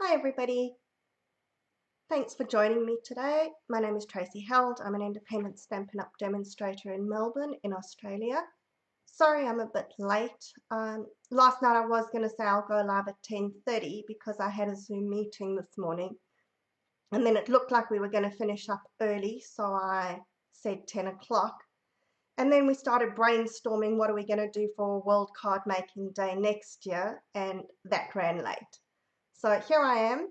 Hi everybody, thanks for joining me today. My name is Tracy Held. I'm an independent Stampin' Up! Demonstrator in Melbourne in Australia. Sorry I'm a bit late. Last night I was going to say I'll go live at 10:30 because I had a Zoom meeting this morning and then it looked like we were going to finish up early, so I said 10 o'clock. And then we started brainstorming what are we going to do for World Card Making Day next year, and that ran late. So here I am.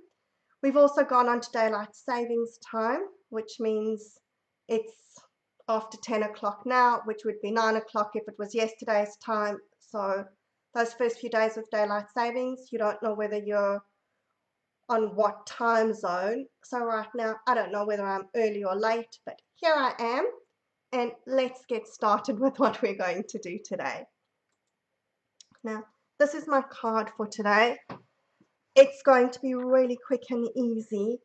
We've also gone on to daylight savings time, which means it's after 10 o'clock now, which would be 9 o'clock if it was yesterday's time. So those first few days of daylight savings, you don't know whether you're on what time zone. So right now, I don't know whether I'm early or late, but here I am. And let's get started with what we're going to do today. Now, this is my card for today. It's going to be really quick and easy.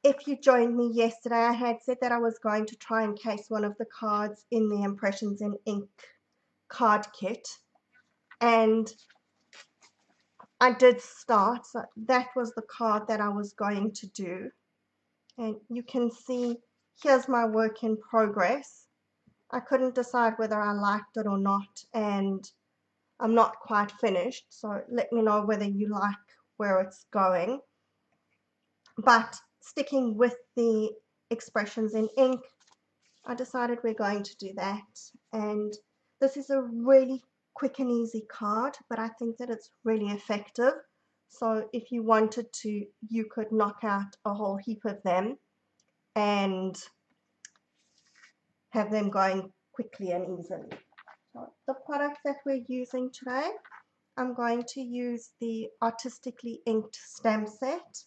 If you joined me yesterday, I had said that I was going to try and case one of the cards in the Impressions in Ink card kit, and I did start. So that was the card that I was going to do, and you can see here's my work in progress. I couldn't decide whether I liked it or not, and I'm not quite finished, so let me know whether you like where it's going. But sticking with the Expressions in Ink, I decided we're going to do that. And this is a really quick and easy card, but I think that it's really effective. So if you wanted to, you could knock out a whole heap of them and have them going quickly and easily. So the products that we're using today, I'm going to use the Artistically Inked stamp set.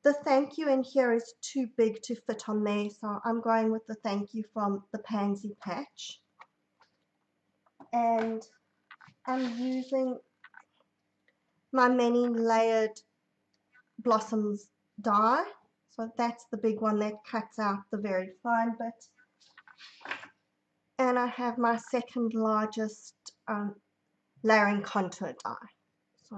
The thank you in here is too big to fit on there, so I'm going with the thank you from the Pansy Patch. And I'm using my many layered blossoms die. So that's the big one that cuts out the very fine bit. And I have my second largest layering contour die. So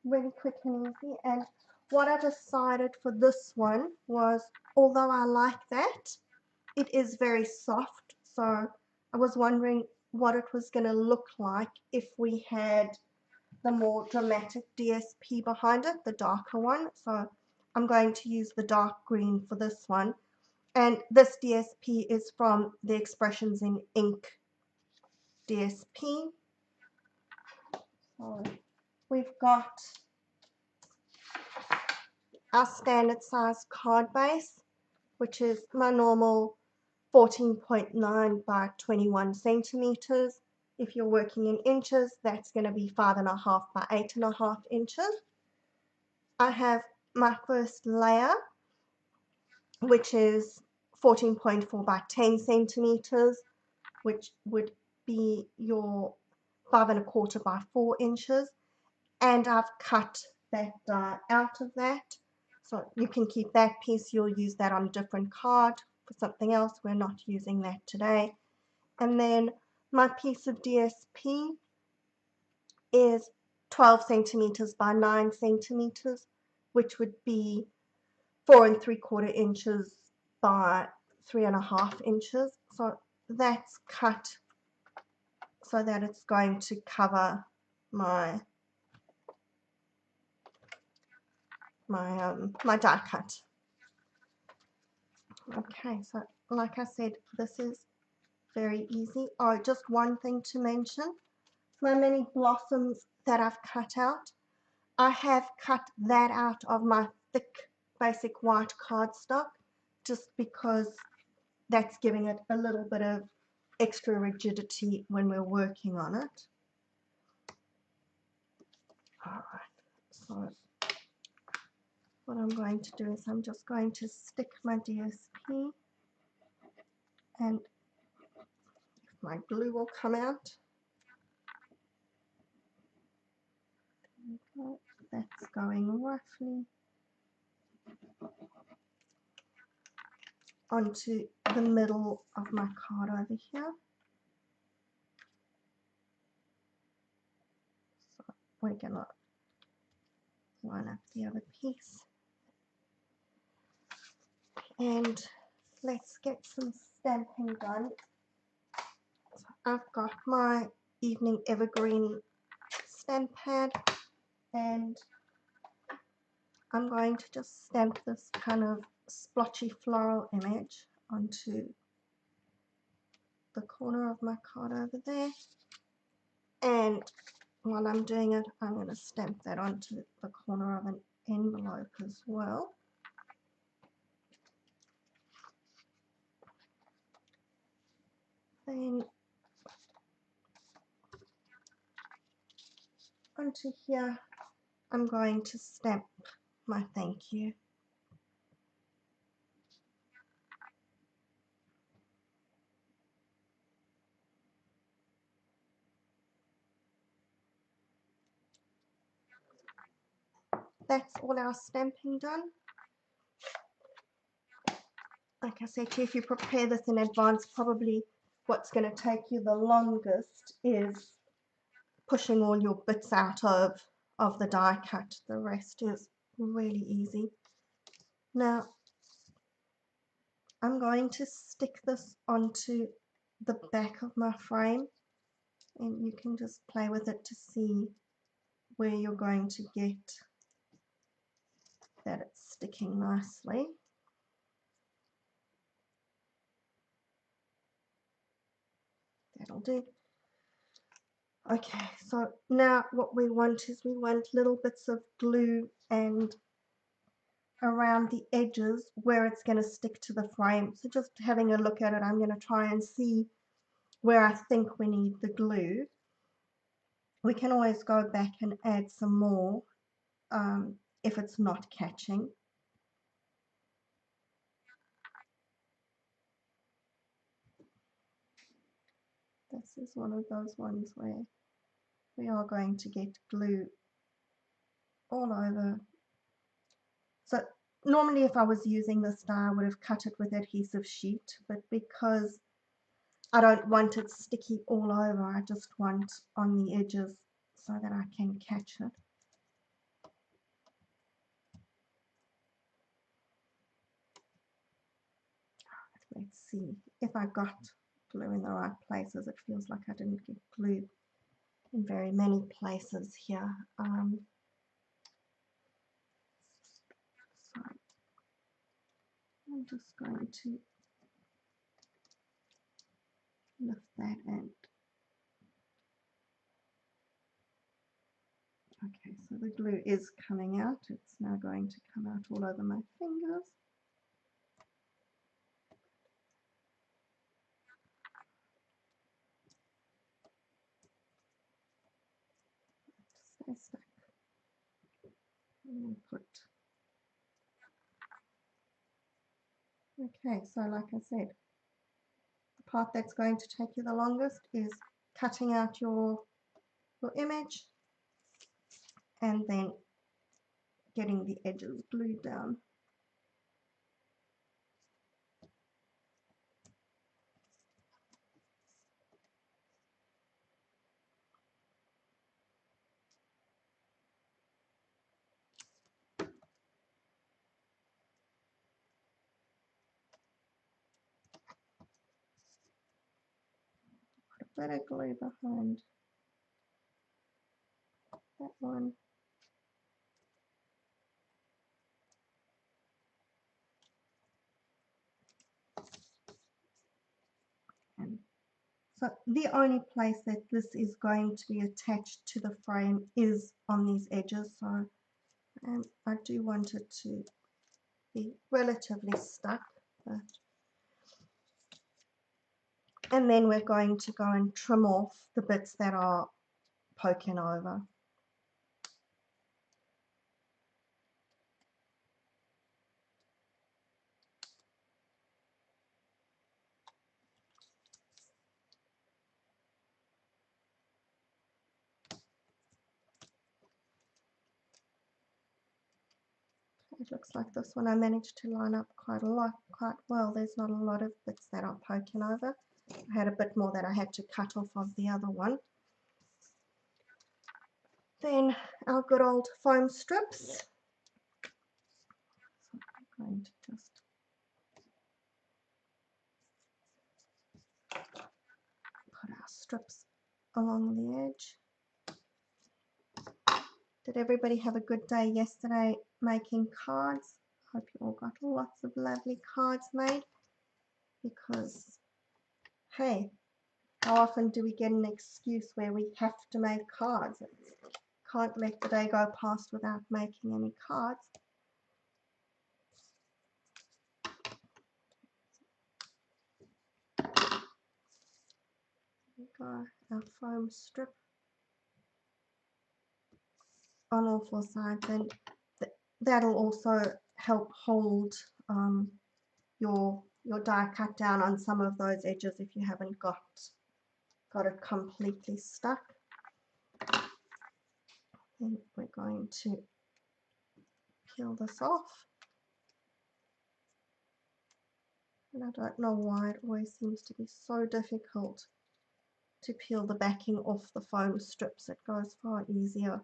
really quick and easy. And what I decided for this one was, although I like that, it is very soft. So I was wondering what it was going to look like if we had the more dramatic DSP behind it, the darker one. So I'm going to use the dark green for this one. And this DSP is from the Expressions in Ink DSP. So we've got our standard size card base, which is my normal 14.9 by 21 centimeters. If you're working in inches, that's going to be 5.5 by 8.5 inches. I have my first layer, which is 14.4 by 10 centimeters, which would be your 5.25 by 4 inches. And I've cut that die out of that. So you can keep that piece, you'll use that on a different card for something else. We're not using that today. And then my piece of DSP is 12 centimeters by 9 centimeters, which would be 4.75 inches by 3.5 inches. So that's cut so that it's going to cover my die cut. Okay, so like I said, this is very easy. Oh, just one thing to mention, my many blossoms that I've cut out, I have cut that out of my thick basic white cardstock just because that's giving it a little bit of extra rigidity when we're working on it. Alright, so what I'm going to do is I'm just going to stick my DSP, and if my glue will come out. Okay, that's going roughly onto the middle of my card over here. So we're gonna line up the other piece. And let's get some stamping done. So I've got my Evening Evergreen stamp pad, and I'm going to just stamp this kind of splotchy floral image onto the corner of my card over there. And while I'm doing it, I'm going to stamp that onto the corner of an envelope as well. Then onto here, I'm going to stamp my thank you. That's all our stamping done. Like I said to you, if you prepare this in advance, probably what's going to take you the longest is pushing all your bits out of the die cut. The rest is really easy. Now I'm going to stick this onto the back of my frame, and you can just play with it to see where you're going to get that it's sticking nicely. That'll do. Okay, so now what we want is we want little bits of glue and around the edges where it's going to stick to the frame. So just having a look at it, I'm going to try and see where I think we need the glue. We can always go back and add some more if it's not catching. This is one of those ones where we are going to get glue all over. So normally if I was using this die, I would have cut it with adhesive sheet, but because I don't want it sticky all over, I just want on the edges so that I can catch it. Let's see if I got glue in the right places. It feels like I didn't get glue in very many places here. So I'm just going to lift that and okay, so the glue is coming out. It's now going to come out all over my fingers. Stay stuck. And put. Okay, so like I said, the part that's going to take you the longest is cutting out your image and then getting the edges glued down. Put a bit of glue behind that one. And so the only place that this is going to be attached to the frame is on these edges. So I do want it to be relatively stuck. And then we're going to go and trim off the bits that are poking over. It looks like this one I managed to line up quite well. There's not a lot of bits that are poking over. I had a bit more that I had to cut off of the other one. Then our good old foam strips. So I'm going to just put our strips along the edge. Did everybody have a good day yesterday making cards? Hope you all got lots of lovely cards made, because hey, how often do we get an excuse where we have to make cards? Can't let the day go past without making any cards. There we go, our foam strip on all four sides, and that'll also help hold your die cut down on some of those edges if you haven't got it completely stuck. Then we're going to peel this off. And I don't know why it always seems to be so difficult to peel the backing off the foam strips. It goes far easier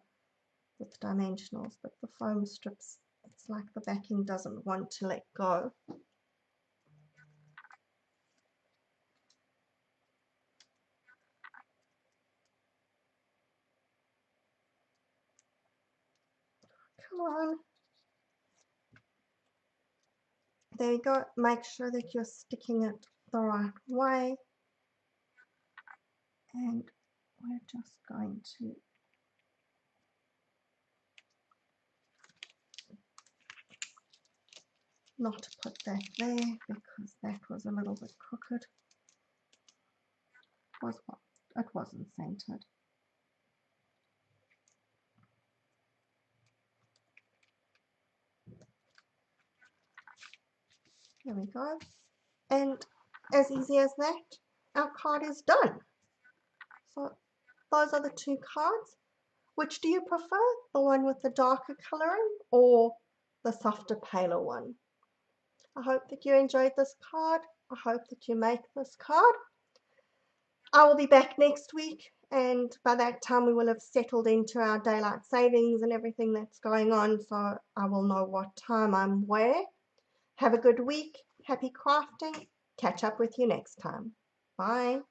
with dimensionals, but the foam strips, it's like the backing doesn't want to let go. Come on. There you go. Make sure that you're sticking it the right way. And we're just going to not put that there because that was a little bit crooked. It wasn't centered. There we go. And as easy as that, our card is done. So those are the two cards. Which do you prefer? The one with the darker colouring or the softer, paler one? I hope that you enjoyed this card. I hope that you make this card. I will be back next week, and by that time we will have settled into our daylight savings and everything that's going on, so I will know what time I'm where. Have a good week. Happy crafting. Catch up with you next time. Bye.